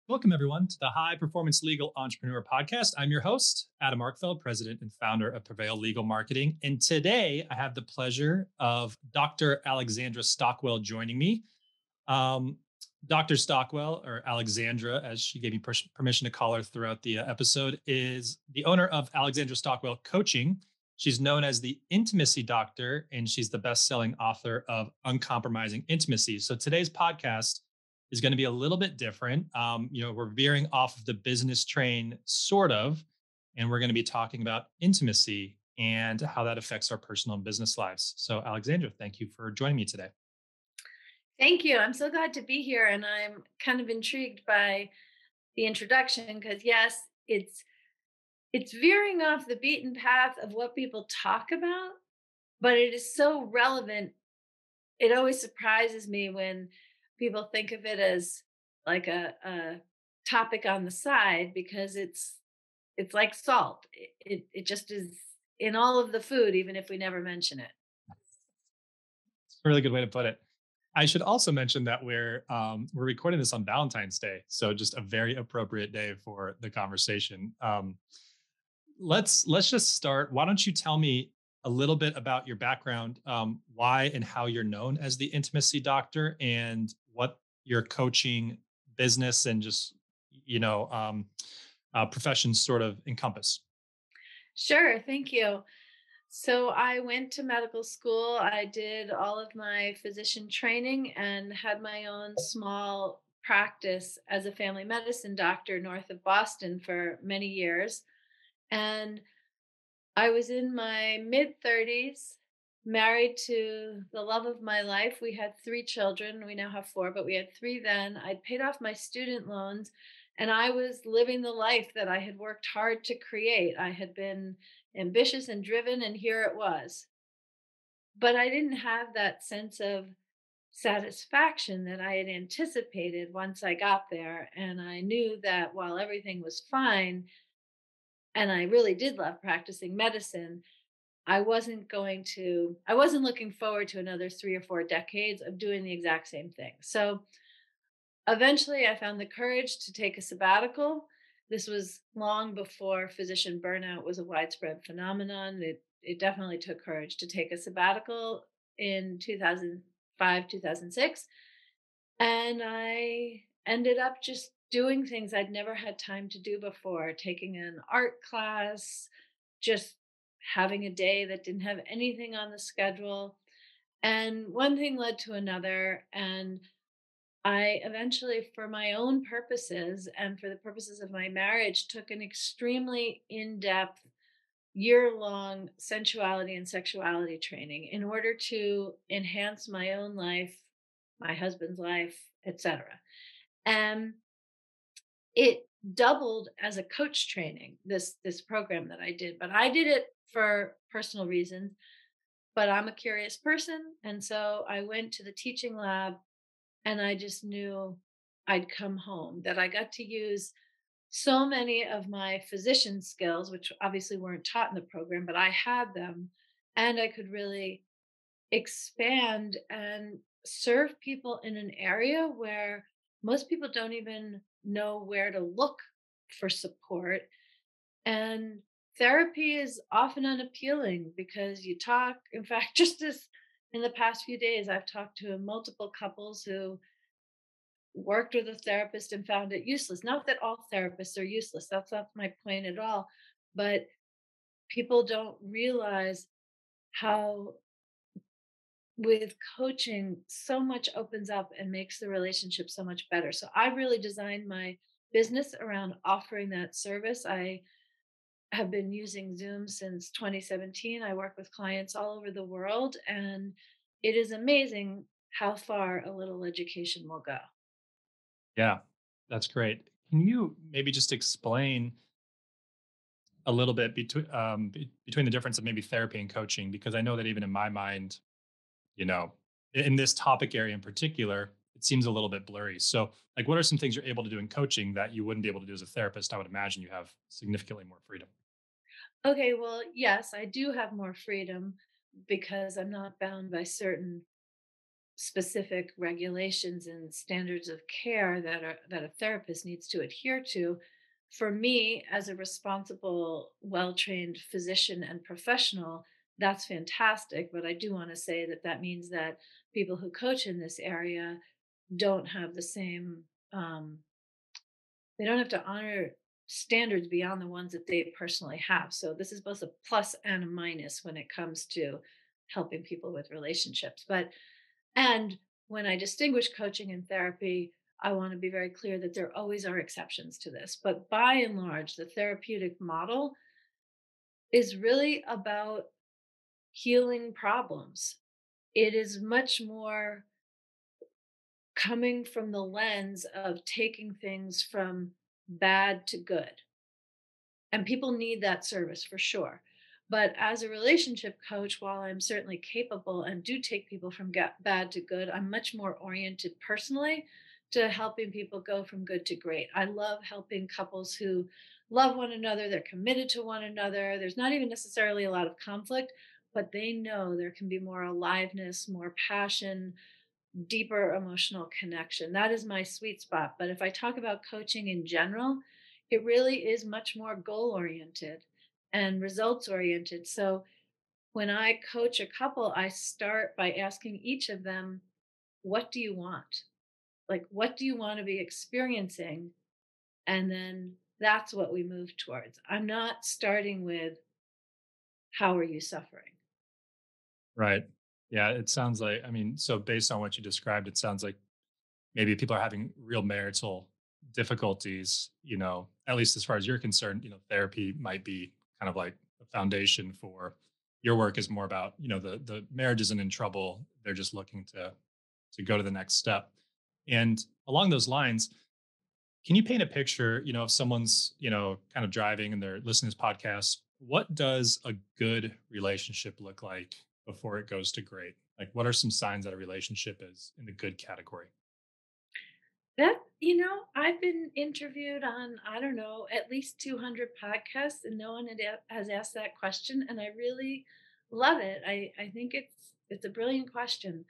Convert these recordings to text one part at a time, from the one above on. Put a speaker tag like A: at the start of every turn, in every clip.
A: Welcome, everyone, to the High Performance Legal Entrepreneur Podcast. I'm your host, Adam Arkfeld, president and founder of Prevail Legal Marketing. And today I have the pleasure of Dr. Alexandra Stockwell joining me. Um, Dr. Stockwell, or Alexandra, as she gave me permission to call her throughout the episode, is the owner of Alexandra Stockwell Coaching. She's known as the Intimacy Doctor, and she's the best-selling author of Uncompromising Intimacy. So today's podcast is going to be a little bit different. We're veering off of the business train, sort of, and we're going to be talking about intimacy and how that affects our personal and business lives. So, Alexandra, thank you for joining me today.
B: Thank you. I'm so glad to be here. And I'm kind of intrigued by the introduction because yes, it's veering off the beaten path of what people talk about, but it is so relevant. It always surprises me when people think of it as like a topic on the side because it's like salt. It just is in all of the food, even if we never mention it.
A: It's a really good way to put it. I should also mention that we're recording this on Valentine's Day, so just a very appropriate day for the conversation. Let's just start. Why don't you tell me a little bit about your background, why and how you're known as the intimacy doctor, and what your coaching business and just professions sort of encompass.
B: Sure, thank you. So I went to medical school. I did all of my physician training and had my own small practice as a family medicine doctor north of Boston for many years. And I was in my mid 30s, married to the love of my life. We had three children. We now have four, but we had three then. I'd paid off my student loans and I was living the life that I had worked hard to create. I had been ambitious and driven, and here it was. But I didn't have that sense of satisfaction that I had anticipated once I got there. And I knew that while everything was fine, and I really did love practicing medicine, I wasn't looking forward to another 3 or 4 decades of doing the exact same thing. So eventually I found the courage to take a sabbatical. This was long before physician burnout was a widespread phenomenon. It definitely took courage to take a sabbatical in 2005, 2006. And I ended up just doing things I'd never had time to do before, taking an art class, just having a day that didn't have anything on the schedule. And one thing led to another. And I eventually, for my own purposes and for the purposes of my marriage, took an extremely in depth, year long sensuality and sexuality training in order to enhance my own life, my husband's life, etc. And it doubled as a coach training, this program that I did, but I did it for personal reasons. But I'm a curious person. And so I went to the teaching lab and I just knew I'd come home, that I got to use so many of my physician skills, which obviously weren't taught in the program, but I had them. And I could really expand and serve people in an area where most people don't even know where to look for support. And therapy is often unappealing because you talk, in fact, just as in the past few days, I've talked to multiple couples who worked with a therapist and found it useless. Not that all therapists are useless, that's not my point at all. But people don't realize how, with coaching, so much opens up and makes the relationship so much better. So I really designed my business around offering that service. I have been using Zoom since 2017. I work with clients all over the world, and it is amazing how far a little education will go.
A: Yeah, that's great. Can you maybe just explain a little bit between the difference of maybe therapy and coaching? Because I know that even in my mind, you know, in this topic area in particular, it seems a little bit blurry. So, like, what are some things you're able to do in coaching that you wouldn't be able to do as a therapist? I would imagine you have significantly more freedom.
B: Okay, well, yes, I do have more freedom because I'm not bound by certain specific regulations and standards of care that a therapist needs to adhere to. For me, as a responsible, well-trained physician and professional, that's fantastic. But I do want to say that that means that people who coach in this area don't have the same they don't have to honor standards beyond the ones that they personally have. So this is both a plus and a minus when it comes to helping people with relationships. But and when I distinguish coaching and therapy, I want to be very clear that there always are exceptions to this. But by and large, the therapeutic model is really about healing problems. It is much more coming from the lens of taking things from bad to good. And people need that service for sure. But as a relationship coach, while I'm certainly capable and do take people from bad to good, I'm much more oriented personally to helping people go from good to great. I love helping couples who love one another, they're committed to one another. There's not even necessarily a lot of conflict, but they know there can be more aliveness, more passion, deeper emotional connection. That is my sweet spot. But if I talk about coaching in general, it really is much more goal oriented and results oriented. So when I coach a couple, I start by asking each of them, what do you want? Like, what do you want to be experiencing? And then that's what we move towards. I'm not starting with, how are you suffering?
A: Right. Yeah. It sounds like, I mean, so based on what you described, it sounds like maybe people are having real marital difficulties, at least as far as you're concerned, therapy might be kind of like a foundation for your work is more about, the marriage isn't in trouble. They're just looking to go to the next step. And along those lines, can you paint a picture, if someone's, kind of driving and they're listening to this podcast, what does a good relationship look like before it goes to great? Like, what are some signs that a relationship is in the good category?
B: I've been interviewed on, I don't know, at least 200 podcasts, and no one has asked that question. And I really love it. I think it's a brilliant question.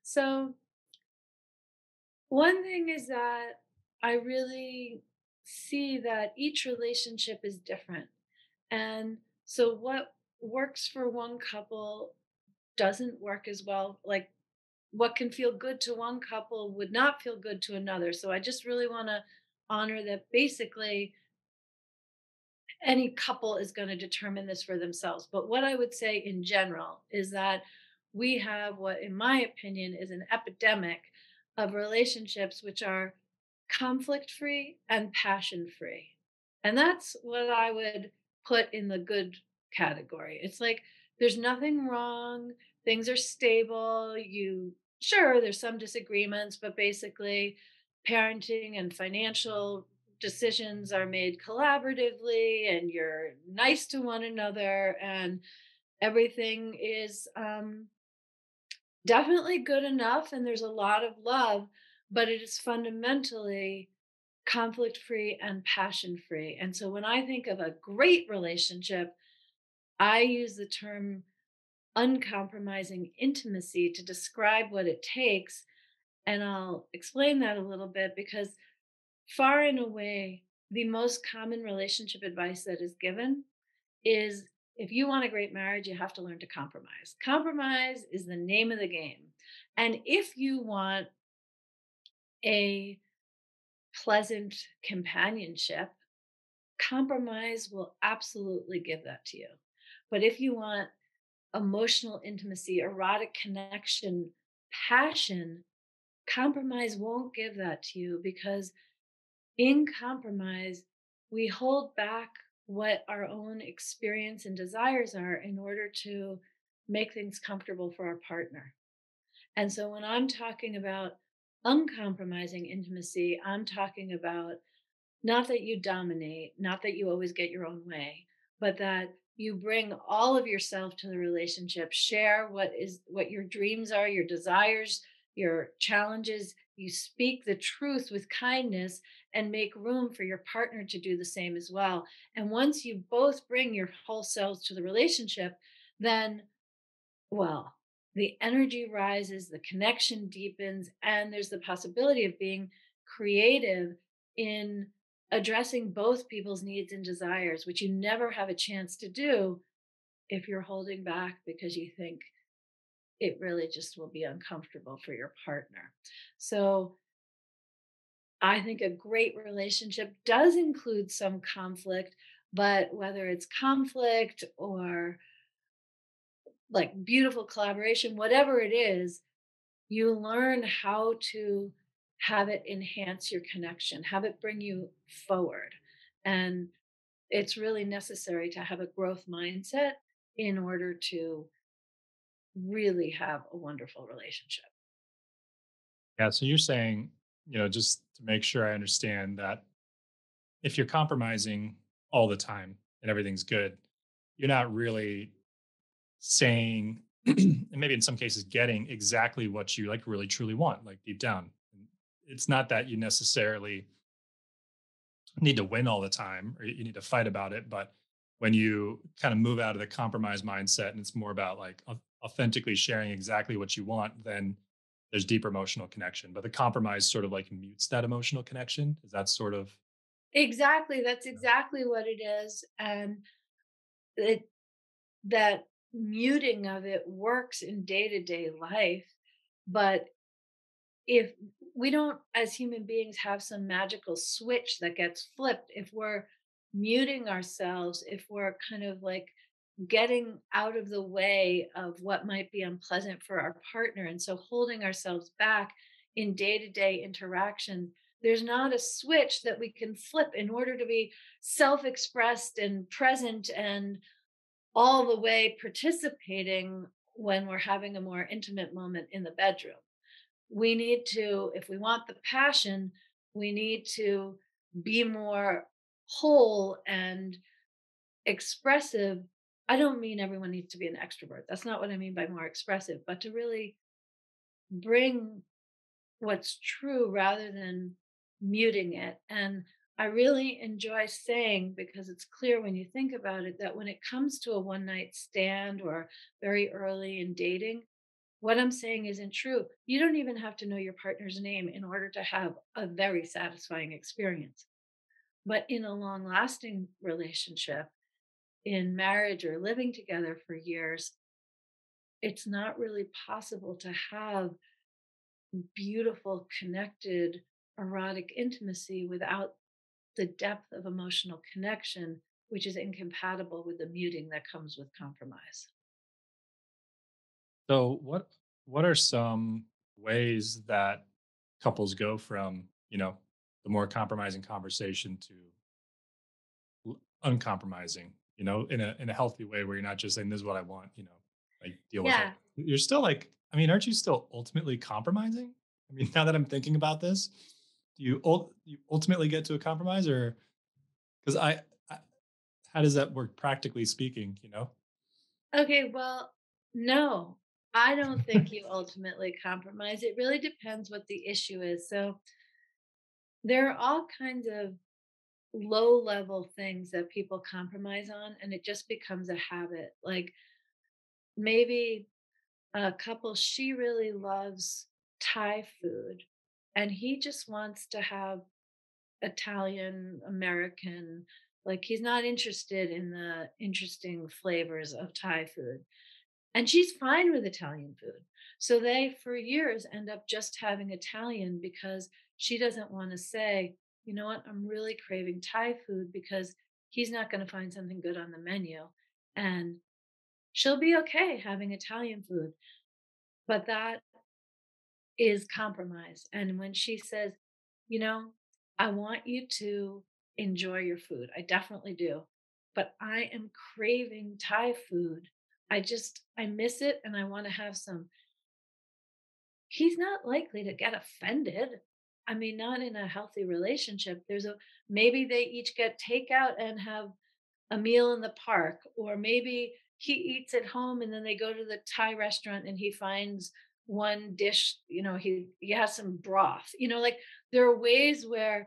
B: So, one thing is that I really see that each relationship is different. And so, what works for one couple doesn't work as well. Like, what can feel good to one couple would not feel good to another. So I just really want to honor that basically any couple is going to determine this for themselves. But what I would say in general is that we have what, in my opinion, is an epidemic of relationships which are conflict free and passion free. And that's what I would put in the good category. It's like there's nothing wrong, things are stable. Sure, there's some disagreements, but basically, parenting and financial decisions are made collaboratively and you're nice to one another and everything is definitely good enough and there's a lot of love, but it is fundamentally conflict free and passion free. And so when I think of a great relationship, I use the term uncompromising intimacy to describe what it takes. And I'll explain that a little bit because far and away, the most common relationship advice that is given is, if you want a great marriage, you have to learn to compromise. Compromise is the name of the game. And if you want a pleasant companionship, compromise will absolutely give that to you. But if you want emotional intimacy, erotic connection, passion, compromise won't give that to you because in compromise, we hold back what our own experience and desires are in order to make things comfortable for our partner. And so when I'm talking about uncompromising intimacy, I'm talking about not that you dominate, not that you always get your own way, but that you bring all of yourself to the relationship, share what your dreams are, your desires, your challenges. You speak the truth with kindness and make room for your partner to do the same as well. And once you both bring your whole selves to the relationship, then, well, the energy rises, the connection deepens, and there's the possibility of being creative in addressing both people's needs and desires, which you never have a chance to do if you're holding back because you think it really just will be uncomfortable for your partner. So I think a great relationship does include some conflict, but whether it's conflict or like beautiful collaboration, whatever it is, you learn how to have it enhance your connection, have it bring you forward. And it's really necessary to have a growth mindset in order to really have a wonderful relationship.
A: Yeah. So you're saying, just to make sure I understand that if you're compromising all the time and everything's good, you're not really saying, and maybe in some cases, getting exactly what you like really truly want, like deep down. And it's not that you necessarily need to win all the time or you need to fight about it. But when you kind of move out of the compromise mindset and it's more about like authentically sharing exactly what you want, then there's deeper emotional connection. But the compromise sort of like mutes that emotional connection. Is that sort of,
B: Exactly. That's
A: yeah.
B: exactly what it is. And it that muting of it works in day-to-day life, but if we don't as human beings have some magical switch that gets flipped, if we're muting ourselves, if we're kind of like getting out of the way of what might be unpleasant for our partner, and so holding ourselves back in day-to-day interaction, there's not a switch that we can flip in order to be self-expressed and present and all the way participating when we're having a more intimate moment in the bedroom. We need to, if we want the passion, we need to be more whole and expressive. I don't mean everyone needs to be an extrovert. That's not what I mean by more expressive, but to really bring what's true rather than muting it. And I really enjoy saying, because it's clear when you think about it, that when it comes to a one night stand or very early in dating, what I'm saying isn't true. You don't even have to know your partner's name in order to have a very satisfying experience. But in a long lasting relationship, in marriage or living together for years, it's not really possible to have beautiful, connected, erotic intimacy without the depth of emotional connection, which is incompatible with the muting that comes with compromise.
A: So what are some ways that couples go from, the more compromising conversation to uncompromising, in a healthy way where you're not just saying this is what I want, like deal with it.
B: Yeah.
A: You're still like, I mean, aren't you still ultimately compromising? I mean, now that I'm thinking about this, do you ultimately get to a compromise or because I how does that work practically speaking,
B: Okay. Well, no, I don't think you ultimately compromise. It really depends what the issue is. So there are all kinds of low level things that people compromise on, and it just becomes a habit. Like maybe a couple, she really loves Thai food, and he just wants to have Italian American. Like he's not interested in the interesting flavors of Thai food. And she's fine with Italian food. So they, for years, end up just having Italian because she doesn't want to say, you know what, I'm really craving Thai food because he's not going to find something good on the menu. And she'll be okay having Italian food. But that is compromise. And when she says, you know, I want you to enjoy your food, I definitely do. But I am craving Thai food. I miss it and I want to have some. He's not likely to get offended. I mean, not in a healthy relationship. Maybe they each get takeout and have a meal in the park, or maybe he eats at home and then they go to the Thai restaurant and he finds one dish, he has some broth. Like there are ways where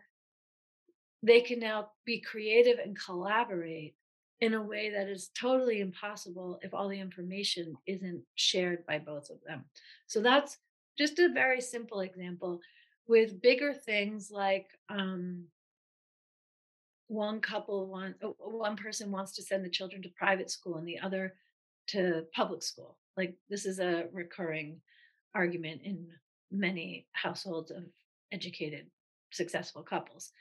B: they can now be creative and collaborate in a way that is totally impossible if all the information isn't shared by both of them. So that's just a very simple example. With bigger things like one person wants to send the children to private school and the other to public school. Like this is a recurring argument in many households of educated, successful couples.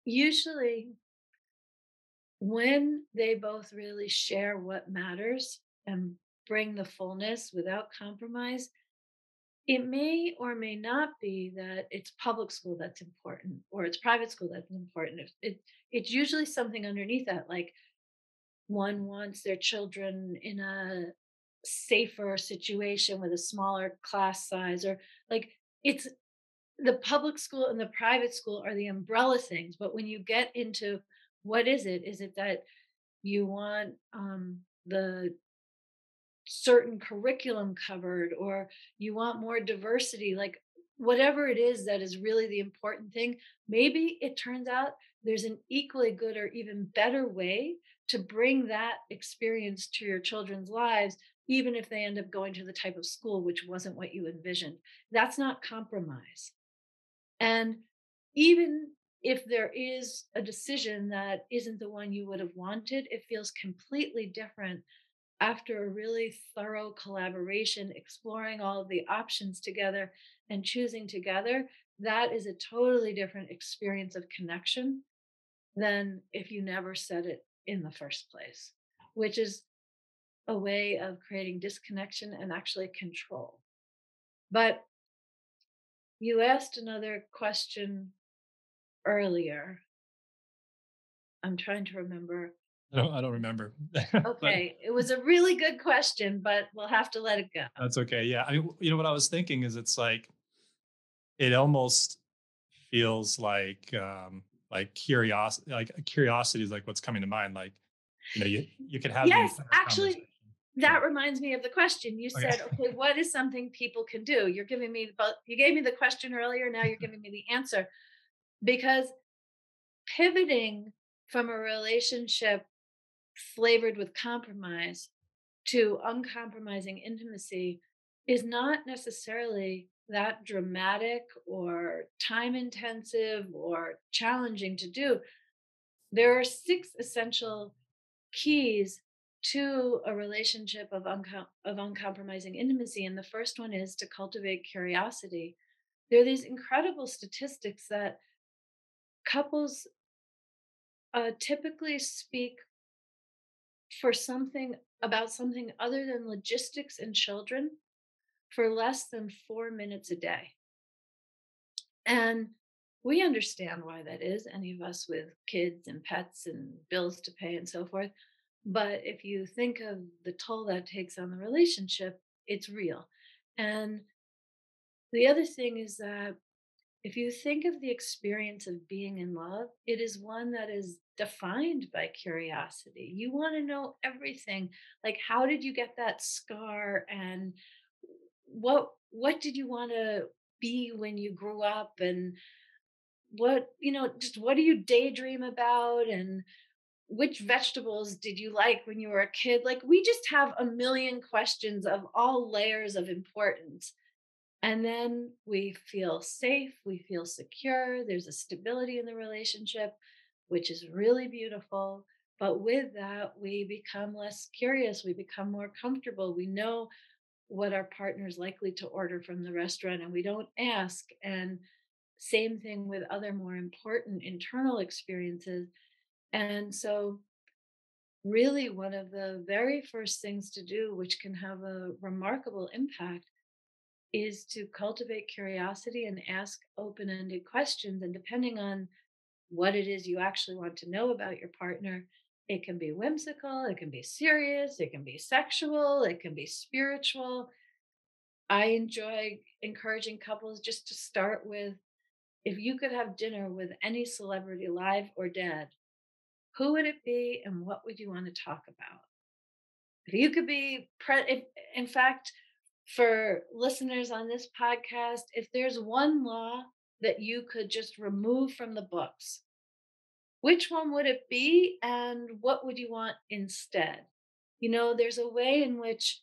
B: Usually, when they both really share what matters and bring the fullness without compromise, it may or may not be that it's public school that's important or it's private school that's important. It's usually something underneath that, like one wants their children in a safer situation with a smaller class size, or like it's the public school and the private school are the umbrella things. But when you get into what is it? Is it that you want the certain curriculum covered, or you want more diversity, like whatever it is that is really the important thing, maybe it turns out there's an equally good or even better way to bring that experience to your children's lives, even if they end up going to the type of school which wasn't what you envisioned. That's not compromise. And even if there is a decision that isn't the one you would have wanted, it feels completely different after a really thorough collaboration, exploring all of the options together and choosing together. That is a totally different experience of connection than if you never said it in the first place, which is a way of creating disconnection and actually control. But you asked another question earlier. I'm trying to remember.
A: I don't remember. But
B: Okay, it was a really good question, but we'll have to let it go.
A: that's okay. Yeah. I mean, what I was thinking is it's like it almost feels like curiosity, like curiosity is like what's coming to mind. Like, you could have the
B: Yes,
A: entire conversation.
B: actually,
A: Yeah.
B: that reminds me of the question. You
A: Okay.
B: said, okay, what is something people can do? You're giving me both, you gave me the question earlier, now you're giving me the answer. Because pivoting from a relationship flavored with compromise to uncompromising intimacy is not necessarily that dramatic or time intensive or challenging to do. There are six essential keys to a relationship of uncompromising intimacy. And the first one is to cultivate curiosity. There are these incredible statistics that couples typically speak for something about something other than logistics and children for less than 4 minutes a day. And we understand why that is, any of us with kids and pets and bills to pay and so forth. But if you think of the toll that takes on the relationship, it's real. And the other thing is that if you think of the experience of being in love, it is one that is defined by curiosity. You want to know everything. Like, how did you get that scar? And what did you want to be when you grew up? And just what do you daydream about? And which vegetables did you like when you were a kid? Like, we just have a million questions of all layers of importance. And then we feel safe, we feel secure, there's a stability in the relationship, which is really beautiful. But with that, we become less curious, we become more comfortable. We know what our partner is likely to order from the restaurant and we don't ask. And same thing with other more important internal experiences. And so, really, one of the very first things to do, which can have a remarkable impact, is to cultivate curiosity and ask open ended questions. And depending on what it is you actually want to know about your partner, it can be whimsical, it can be serious, it can be sexual, it can be spiritual. I enjoy encouraging couples just to start with, if you could have dinner with any celebrity, live or dead, who would it be and what would you want to talk about? If you could be, if, in fact, for listeners on this podcast, if there's one law that you could just remove from the books, Which one would it be, and what would you want instead? There's a way in which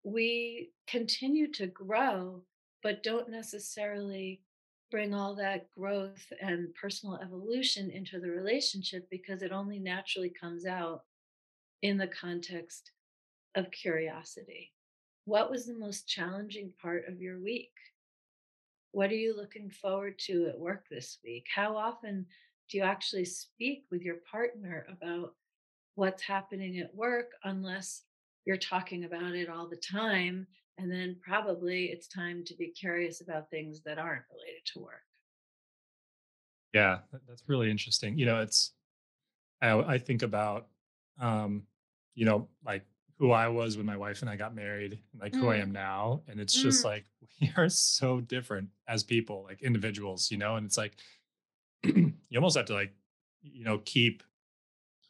B: we continue to grow, but don't necessarily bring all that growth and personal evolution into the relationship because it only naturally comes out in the context of curiosity. What was the most challenging part of your week? What are you looking forward to at work this week? How often do you actually speak with your partner about what's happening at work unless you're talking about it all the time? And then probably it's time to be curious about things that aren't related to work.
A: Yeah, that's really interesting. I think about, um, like who I was when my wife and I got married, and like who I am
B: Mm,
A: now, and it's just
B: mm.
A: like we are so different as people, like individuals, and it's like you almost have to like, keep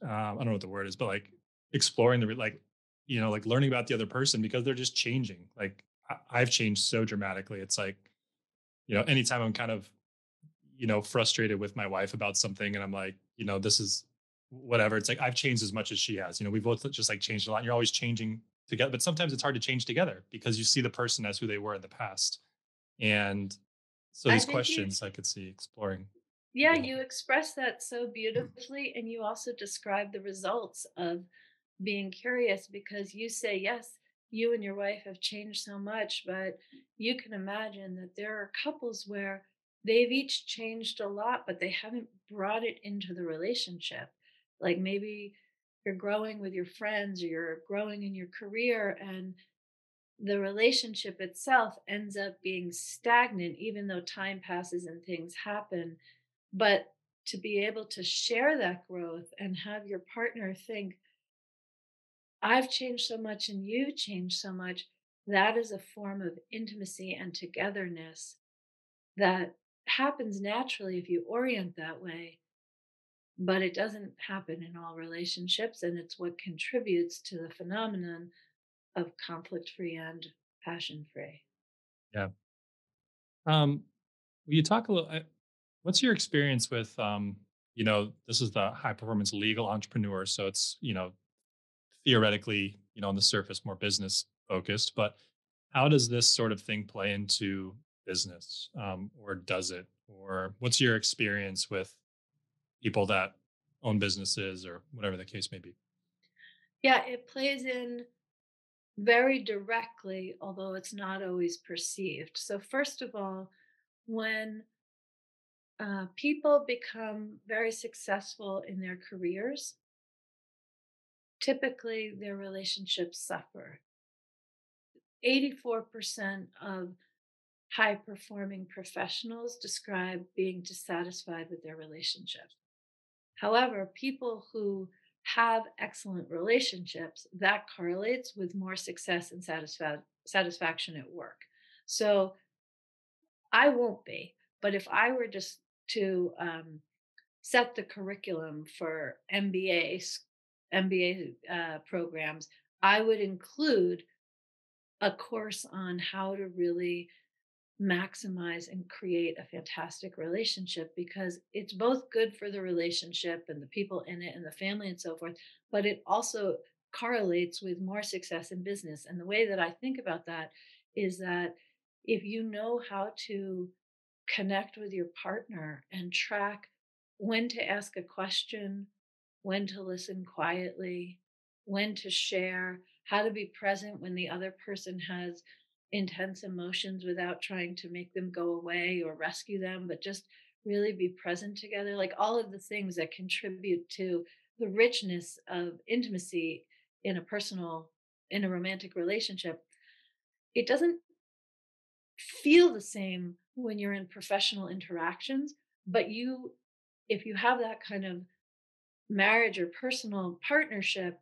A: I don't know what the word is, but like exploring like learning about the other person because they're just changing. Like I've changed so dramatically. It's like anytime I'm kind of frustrated with my wife about something and I'm like, this is whatever. It's like I've changed as much as she has. We both just like changed a lot. And you're always changing together, but sometimes it's hard to change together because you see the person as who they were in the past. And so
B: I
A: these
B: think you
A: questions I could see exploring
B: Yeah,
A: together.
B: you express that so beautifully, and you also describe the results of being curious because you say, yes, you and your wife have changed so much, but you can imagine that there are couples where they've each changed a lot, but they haven't brought it into the relationship. Like maybe you're growing with your friends or you're growing in your career, and the relationship itself ends up being stagnant, even though time passes and things happen. But to be able to share that growth and have your partner think, I've changed so much and you've changed so much, that is a form of intimacy and togetherness that happens naturally if you orient that way. But it doesn't happen in all relationships. And it's what contributes to the phenomenon of conflict free and passion free.
A: Yeah. Um, will you talk a little? What's your experience with, this is the high performance legal entrepreneur. So it's, theoretically, on the surface, more business focused, but how does this sort of thing play into business? Or does it? Or what's your experience with people that own businesses or whatever the case may be?
B: Yeah, it plays in very directly, although it's not always perceived. So, first of all, when people become very successful in their careers, typically their relationships suffer. 84% of high performing professionals describe being dissatisfied with their relationships. However, people who have excellent relationships, that correlates with more success and satisfaction at work. So I won't be, but if I were just to set the curriculum for MBA programs, I would include a course on how to really maximize and create a fantastic relationship because it's both good for the relationship and the people in it and the family and so forth, but it also correlates with more success in business. And the way that I think about that is that if you know how to connect with your partner and track when to ask a question, when to listen quietly, when to share, how to be present when the other person has intense emotions without trying to make them go away or rescue them, but just really be present together. Like all of the things that contribute to the richness of intimacy in a in a romantic relationship. It doesn't feel the same when you're in professional interactions, but if you have that kind of marriage or personal partnership,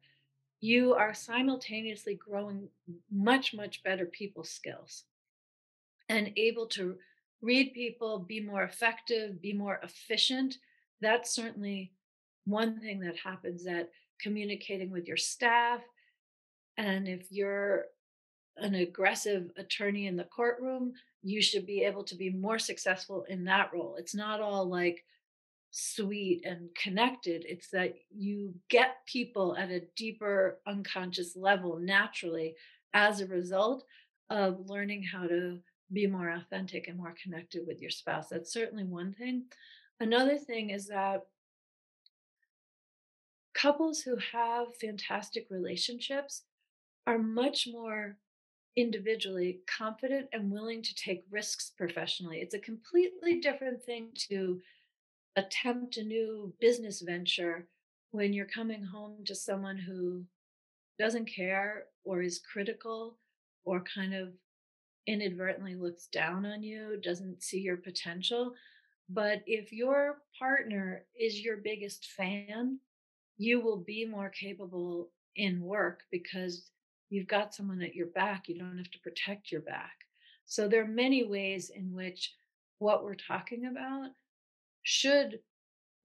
B: you are simultaneously growing much, much better people skills and able to read people, be more effective, be more efficient. That's certainly one thing that happens, that communicating with your staff. And if you're an aggressive attorney in the courtroom, you should be able to be more successful in that role. It's not all like sweet and connected. It's that you get people at a deeper unconscious level naturally as a result of learning how to be more authentic and more connected with your spouse. That's certainly one thing. Another thing is that couples who have fantastic relationships are much more individually confident and willing to take risks professionally. It's a completely different thing to attempt a new business venture when you're coming home to someone who doesn't care or is critical or kind of inadvertently looks down on you, doesn't see your potential. But if your partner is your biggest fan, you will be more capable in work because you've got someone at your back. You don't have to protect your back. So there are many ways in which what we're talking about should,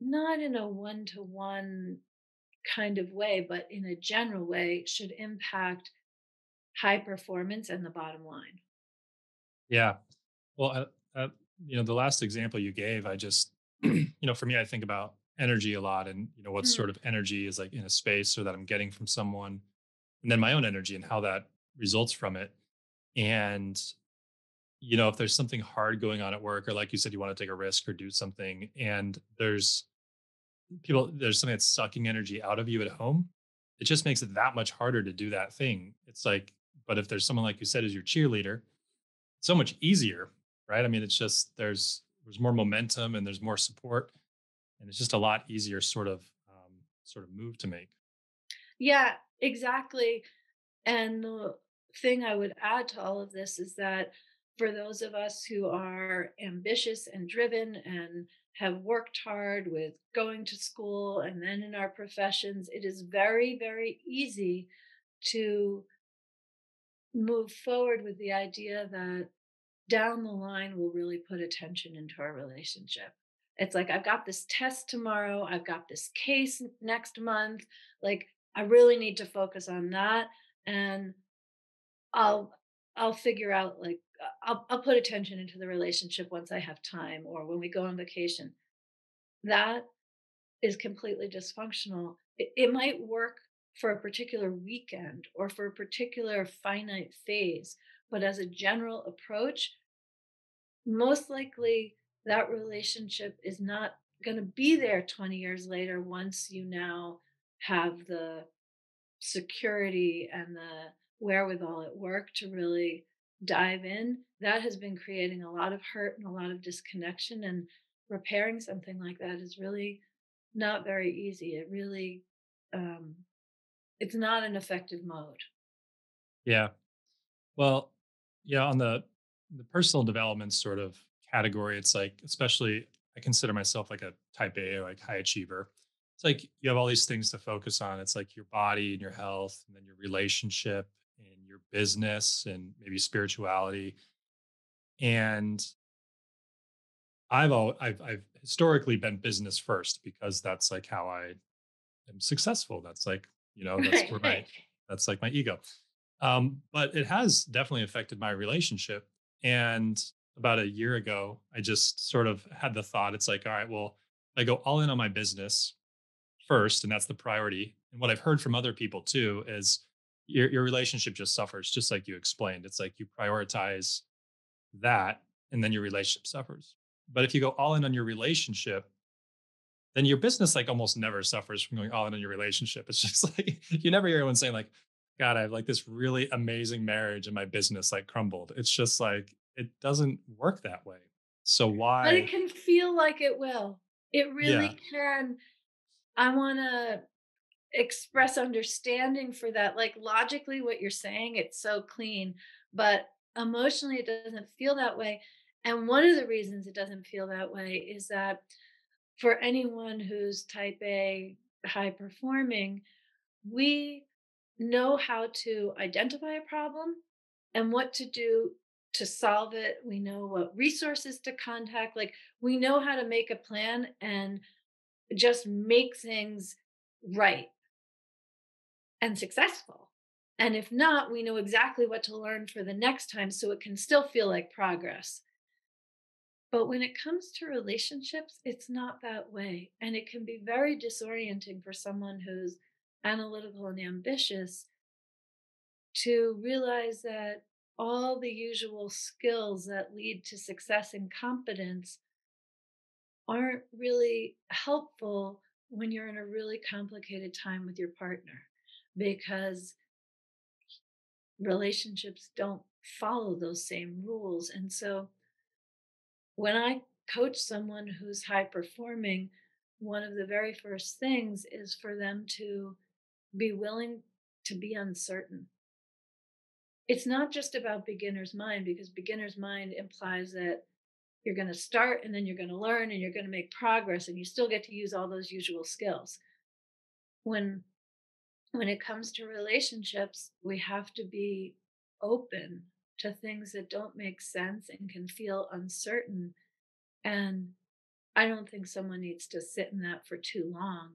B: not in a one to one kind of way, but in a general way, should impact high performance and the bottom line.
A: Yeah. Well, the last example you gave, I just, for me, I think about energy a lot, and what sort
B: Mm.
A: of energy is like in a space or that I'm getting from someone, and then my own energy and how that results from it. And if there's something hard going on at work, or like you said, you want to take a risk or do something, and there's something that's sucking energy out of you at home, it just makes it that much harder to do that thing. It's like, but if there's someone like you said is your cheerleader, so much easier, right? I mean, it's just there's more momentum and there's more support, and it's just a lot easier sort of move to make.
B: Yeah, exactly. And the thing I would add to all of this is that for those of us who are ambitious and driven and have worked hard with going to school and then in our professions, it is very, very easy to move forward with the idea that down the line we'll really put attention into our relationship. It's like, I've got this test tomorrow, I've got this case next month. Like, I really need to focus on that. And I'll I'll figure out like I'll put attention into the relationship once I have time or when we go on vacation. That is completely dysfunctional. It might work for a particular weekend or for a particular finite phase, but as a general approach, most likely that relationship is not going to be there 20 years later once you now have the security and the wherewithal at work to really dive in. That has been creating a lot of hurt and a lot of disconnection. And repairing something like that is really not very easy. It really, um, it's not an effective mode.
A: Yeah. Well, yeah, on the personal development sort of category, it's like, especially I consider myself like a type A or like high achiever. It's like you have all these things to focus on. It's like your body and your health, and then your relationship and your business and maybe spirituality. And I've historically been business first because that's like how I am successful. That's like, that's
B: Right,
A: where
B: right.
A: that's like my ego. But it has definitely affected my relationship. And about a year ago, I just sort of had the thought, it's like, all right, well, I go all in on my business first, and that's the priority. And what I've heard from other people too is your relationship just suffers, just like you explained. It's like you prioritize that, and then your relationship suffers. But if you go all in on your relationship, then your business like almost never suffers from going all in on your relationship. It's just like you never hear anyone saying like, God, I have like this really amazing marriage and my business like crumbled. It's just like it doesn't work that way. So
B: But it
A: why?
B: can feel like it will. It
A: Yeah.
B: really can. I want to express understanding for that. Like logically, what you're saying, it's so clean, but emotionally, it doesn't feel that way. And one of the reasons it doesn't feel that way is that for anyone who's type A, high performing, we know how to identify a problem and what to do to solve it. We know what resources to contact. Like we know how to make a plan and just make things right and successful. And if not, we know exactly what to learn for the next time so it can still feel like progress. But when it comes to relationships, it's not that way. And it can be very disorienting for someone who's analytical and ambitious to realize that all the usual skills that lead to success and competence aren't really helpful when you're in a really complicated time with your partner because relationships don't follow those same rules. And so when I coach someone who's high performing, one of the very first things is for them to be willing to be uncertain. It's not just about beginner's mind because beginner's mind implies that you're going to start and then you're going to learn and you're going to make progress and you still get to use all those usual skills. When when it comes to relationships, we have to be open to things that don't make sense and can feel uncertain. And I don't think someone needs to sit in that for too long,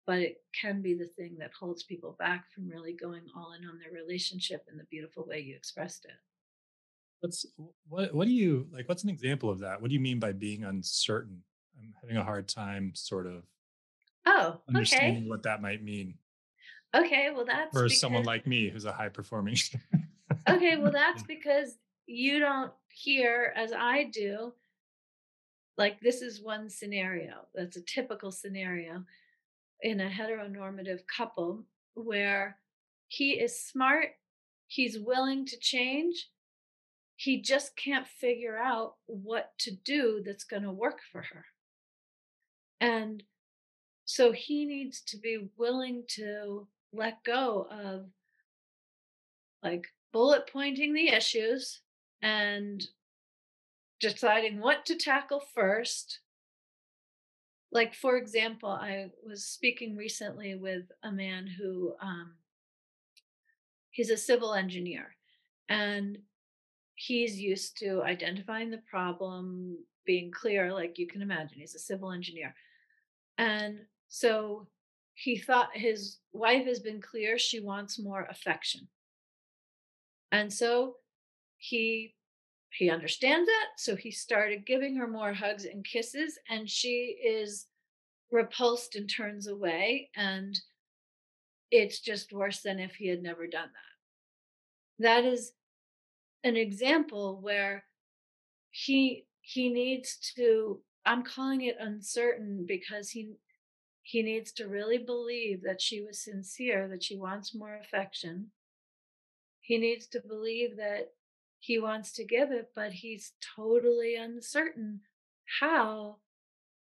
B: but it can be the thing that holds people back from really going all in on their relationship in the beautiful way you expressed it.
A: What's what do you like? What's an example of that? What do you mean by being uncertain? I'm having a hard time sort of
B: Oh, okay.
A: understanding what that might mean
B: Okay, well that's
A: for someone
B: because
A: like me who's a high performing.
B: that's because you don't hear as I do, like this is one scenario. That's a typical scenario in a heteronormative couple where he is smart, he's willing to change, he just can't figure out what to do that's going to work for her. And so he needs to be willing to let go of like bullet pointing the issues and deciding what to tackle first. Like, for example, I was speaking recently with a man who he's a civil engineer and he's used to identifying the problem, being clear, like you can imagine, he's a civil engineer. And so he thought his wife has been clear she wants more affection. And so he he understands that. So he started giving her more hugs and kisses, and she is repulsed and turns away. And it's just worse than if he had never done that. That is an example where he needs to, I'm calling it uncertain because he needs to really believe that she was sincere, that she wants more affection. He needs to believe that he wants to give it, but he's totally uncertain how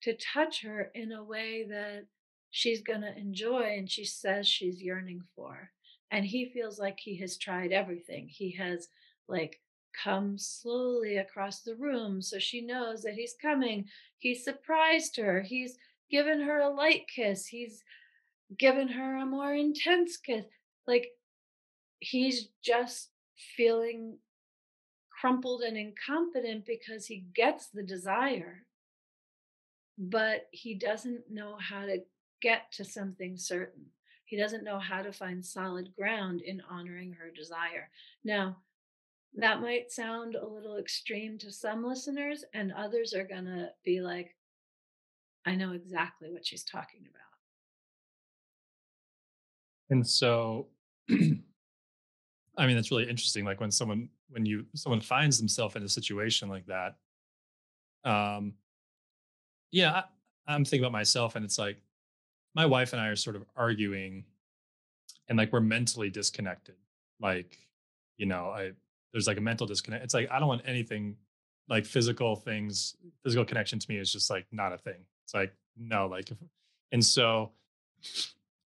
B: to touch her in a way that she's going to enjoy and she says she's yearning for. And he feels like he has tried everything. He has like come slowly across the room so she knows that he's coming. He's surprised her. He's given her a light kiss. He's given her a more intense kiss. Like he's just feeling crumpled and incompetent because he gets the desire but he doesn't know how to get to something certain. He doesn't know how to find solid ground in honoring her desire. Now, that might sound a little extreme to some listeners, and others are going to be like, I know exactly what she's talking about.
A: And so, I mean, that's really interesting. Like when someone finds themselves in a situation like that. Um, yeah, I'm thinking about myself, and it's like my wife and I are sort of arguing, and like we're mentally disconnected. Like, I there's like a mental disconnect. It's like I don't want anything like physical connection to me is just like not a thing. It's like no, and so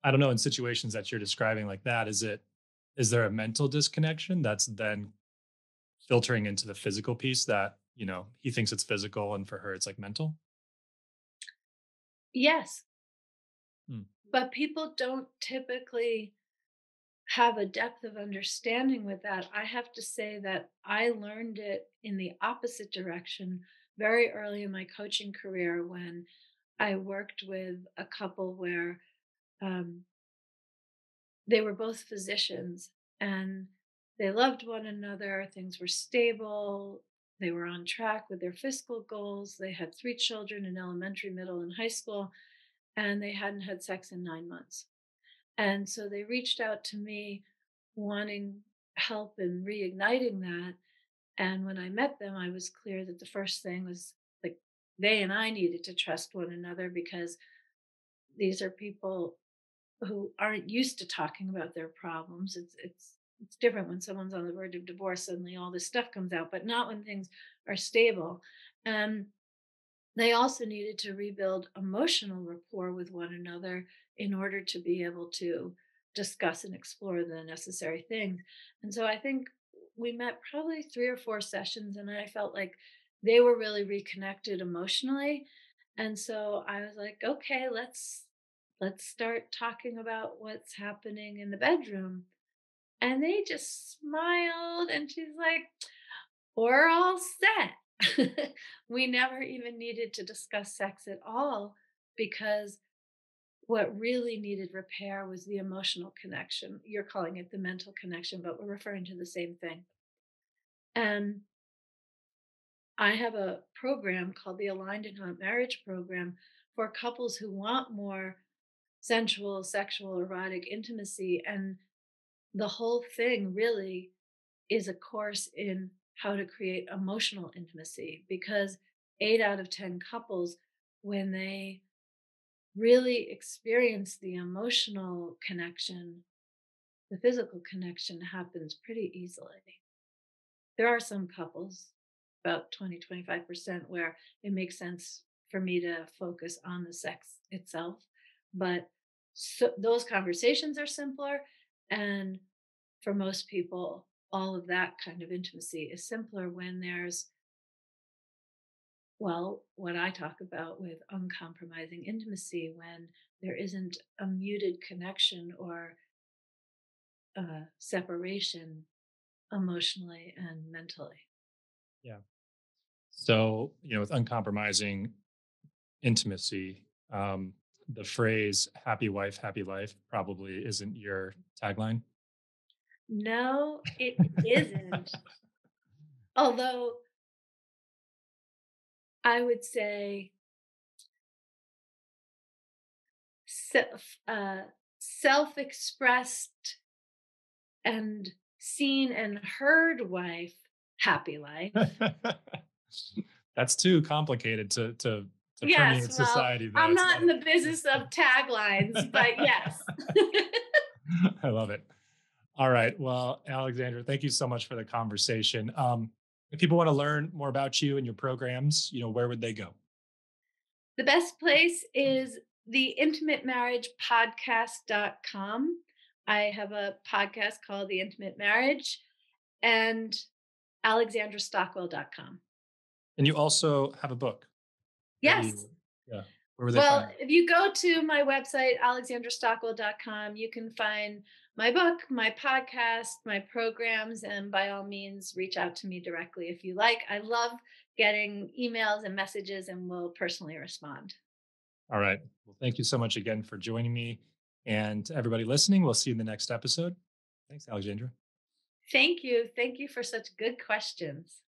A: I don't know in situations that you're describing like that, is there a mental disconnection that's then filtering into the physical piece that, he thinks it's physical and for her it's like mental?
B: Yes,
A: Hmm.
B: but people don't typically have a depth of understanding with that. I have to say that I learned it in the opposite direction very early in my coaching career when I worked with a couple where um, they were both physicians and they loved one another. Things were stable. They were on track with their fiscal goals. They had 3 children in elementary, middle, and high school, and they hadn't had sex in 9 months. And so they reached out to me wanting help in reigniting that. And when I met them, I was clear that the first thing was like they and I needed to trust one another because these are people who aren't used to talking about their problems. It's different when someone's on the verge of divorce, suddenly all this stuff comes out, but not when things are stable. And they also needed to rebuild emotional rapport with one another in order to be able to discuss and explore the necessary things. And so I think we met probably 3 or 4 sessions, and I felt like they were really reconnected emotionally. And so I was like, okay, let's start talking about what's happening in the bedroom. And they just smiled, and she's like, we're all set. We never even needed to discuss sex at all because what really needed repair was the emotional connection. You're calling it the mental connection, but we're referring to the same thing. And I have a program called the Aligned and Hot Marriage Program for couples who want more sensual, sexual, erotic intimacy. And the whole thing really is a course in how to create emotional intimacy because 8 out of 10 couples, when they really experience the emotional connection, the physical connection happens pretty easily. There are some couples, about 20-25%, where it makes sense for me to focus on the sex itself. But those conversations are simpler. And for most people, all of that kind of intimacy is simpler when there's, well, what I talk about with uncompromising intimacy, when there isn't a muted connection or separation emotionally and mentally.
A: Yeah. So, with uncompromising intimacy, the phrase happy wife, happy life probably isn't your tagline.
B: No, it isn't. Although I would say self expressed and seen and heard wife, happy life.
A: That's too complicated to
B: Yes,
A: permeate
B: well,
A: society, though.
B: I'm
A: It's
B: not
A: not
B: in
A: a.
B: the business of taglines, but yes.
A: I love it. All right. Well, Alexandra, thank you so much for the conversation. If people want to learn more about you and your programs, where would they go?
B: The best place is the intimate marriage podcast.com. I have a podcast called The Intimate Marriage and alexandrastockwell.com.
A: And you also have a book that
B: Yes.
A: you, yeah. Where would they
B: Well,
A: find it?
B: if you go to my website, alexandrastockwell.com, you can find my book, my podcast, my programs, and by all means, reach out to me directly if you like. I love getting emails and messages and will personally respond.
A: All right. Well, thank you so much again for joining me. And to everybody listening, we'll see you in the next episode. Thanks, Alexandra.
B: Thank you. Thank you for such good questions.